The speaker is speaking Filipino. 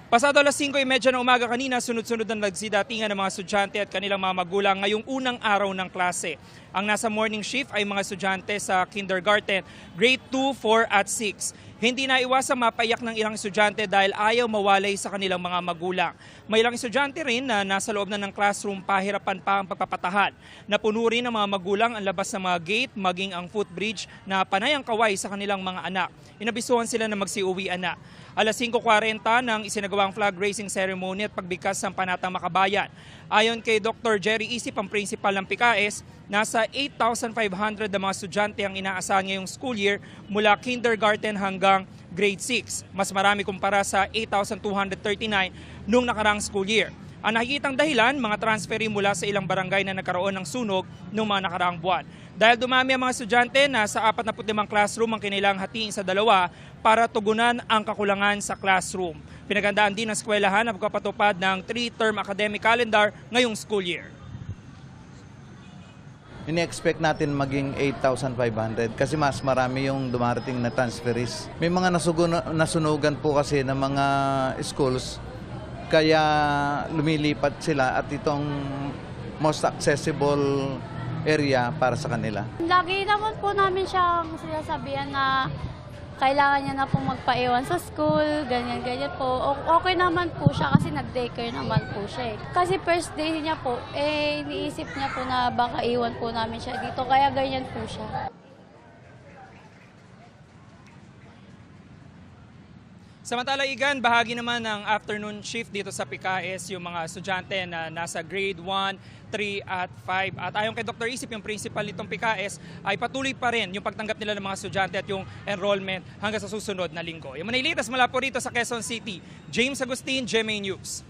Pasado alas 5:30 ng umaga kanina, sunod-sunod na nagsidatingan ng mga estudyante at kanilang mga magulang ngayong unang araw ng klase. Ang nasa morning shift ay mga estudyante sa kindergarten, grade 2, 4 at 6. Hindi na iwasang mapaiyak ng ilang estudyante dahil ayaw mawalay sa kanilang mga magulang. May ilang estudyante rin na nasa loob na ng classroom pahirapan pa ang pagpapatahan. Napuno rin ng mga magulang ang labas ng mga gate, maging ang footbridge na panay ang kaway sa kanilang mga anak. Inabisuhan sila na magsiuwian na. Alas 5:40 ng isinagawang flag raising ceremony at pagbigkas ng Panatang Makabayan. Ayon kay Dr. Jerry Isip, ang principal ng PKS, nasa 8,500 na mga estudyante ang inaasahan ngayong school year mula kindergarten hanggang grade 6. Mas marami kumpara sa 8,239 noong nakarang school year. Ang nakikitang dahilan, mga transferi mula sa ilang barangay na nagkaroon ng sunog noong mga nakaraang buwan. Dahil dumami ang mga estudyante, nasa 45 classroom ang kinilang hatiin sa dalawa para tugunan ang kakulangan sa classroom. Pinagandaan din ng eskwelahan ang pagpapatupad ng 3-term academic calendar ngayong school year. Ini-expect natin maging 8,500 kasi mas marami yung dumarating na transferees. May mga nasunugan po kasi ng mga schools kaya lumilipat sila at itong most accessible area para sa kanila. Lagi naman po namin siyang sinasabihan na kailangan niya na po magpaiwan sa school, ganyan-ganyan po. Okay naman po siya kasi nag-daycare naman po siya. Kasi first day niya po, iniisip niya po na baka iwan po namin siya dito, kaya ganyan po siya. Samantala, Igan, bahagi naman ng afternoon shift dito sa PKS yung mga estudyante na nasa grade 1, 3 at 5. At ayon kay Dr. Isip, yung principal nitong PKS, ay patuloy pa rin yung pagtanggap nila ng mga estudyante at yung enrollment hanggang sa susunod na linggo. Yung Manilitas mula po rito sa Quezon City, James Agustin, GMA News.